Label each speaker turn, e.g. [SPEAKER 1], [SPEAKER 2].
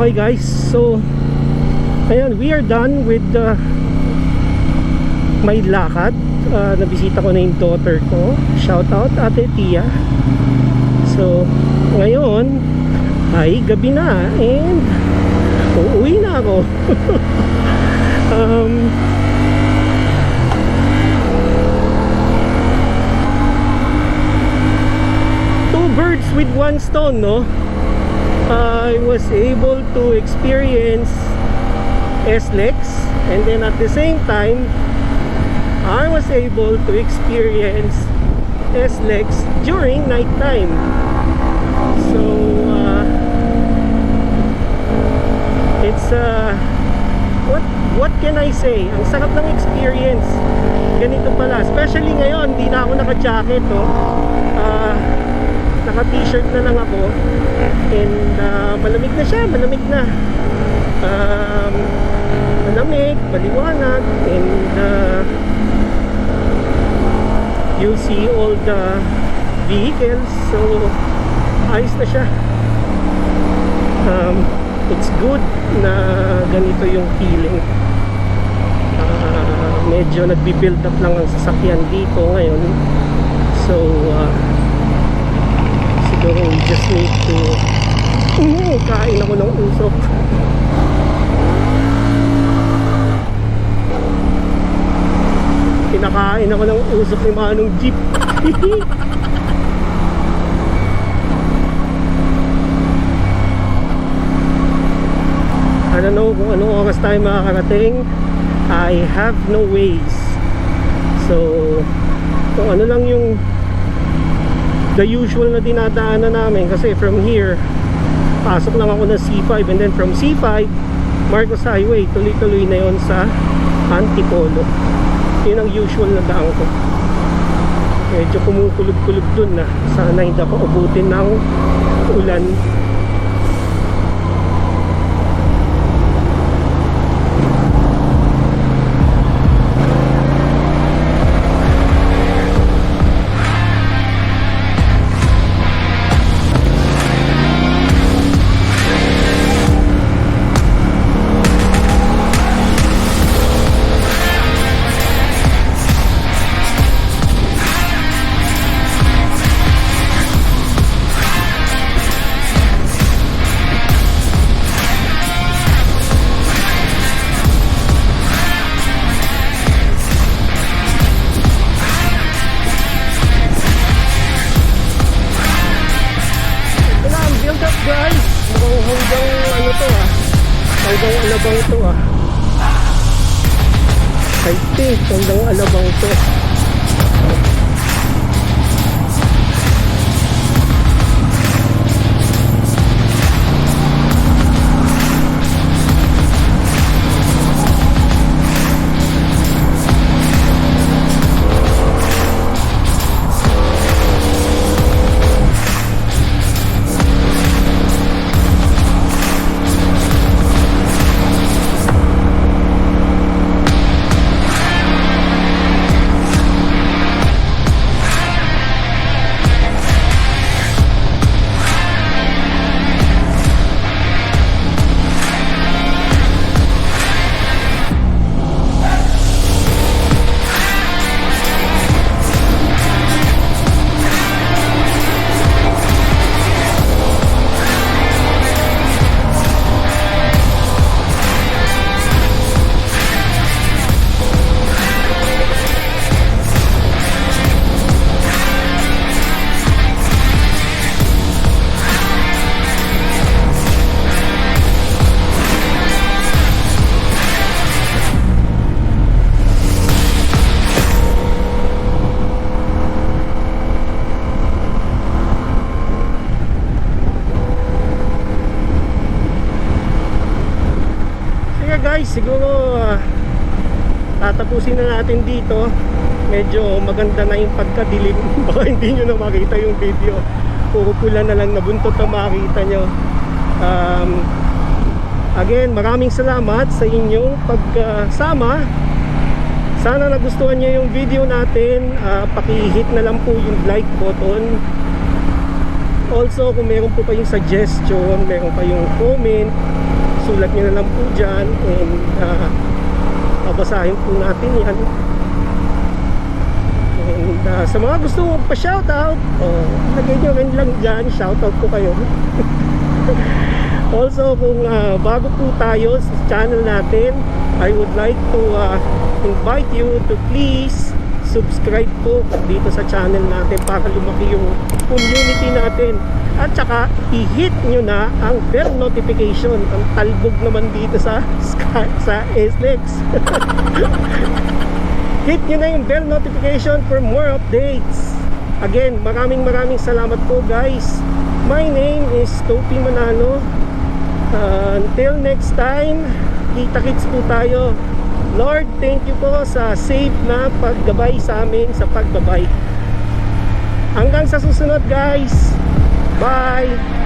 [SPEAKER 1] Okay guys, so ayan, we are done with my lakad. Nabisita ko na yung daughter ko. Shout out Ate Tia. So ngayon ay gabi na and uuwi na ako. Two birds with one stone, no? I was able to experience SLEX, and then at the same time I was able to experience SLEX during night time. So it's what can I say, ang sarap ng experience. Ganito pala, especially ngayon hindi na ako naka-jacket, no? Naka t-shirt na lang ako and malamig na siya, malamig na, malamig, maliwanag, and you'll see all the vehicles, so ayos na siya. It's good na ganito yung feeling. Medyo nagbi-build up lang ang sasakyan dito ngayon, so siguro we just need to kain ako ng usok. Pinakain ako ng usok ni Manong Jeep. I don't know kung anong oras tayo makakarating. I have no ways. So kung ano lang yung the usual na dinadaanan namin, kasi from here pasok lang ako ng C5, and then from C5 Marcos Highway, tuloy-tuloy na yon sa Antipolo. Yun ang usual na daan ko. Medyo kumukulog-kulog dun na. Sana hindi ako abutin ng ulan. Hanggang Alabang to I think hanggang Alabang to. Guys, siguro tatapusin na natin dito. Medyo maganda na yung pagkadilim. Baka hindi nyo na makita yung video, puro pula na lang na buntot na makita nyo. Again, maraming salamat sa inyong pagsama. Sana nagustuhan nyo yung video natin. Paki-hit na lang po yung like button. Also, kung meron po kayong suggestion, meron kayong comment, isusulat nyo na lang po dyan, and babasahin po natin yan. And sa mga gusto mong pa-shoutout, lagay nyo rin lang dyan, shoutout po kayo. Also, kung bago po tayo sa channel natin, I would like to invite you to please subscribe po dito sa channel natin para lumaki yung community natin. At saka, i-hit nyo na ang bell notification. Ang talbog naman dito sa SLEX. Hit nyo na yung bell notification for more updates. Again, maraming salamat po guys. My name is Topi Manalo. Until next time, kita-kits po tayo. Lord, thank you po sa safe na paggabay sa amin sa pagbabike. Hanggang sa susunod guys. Bye!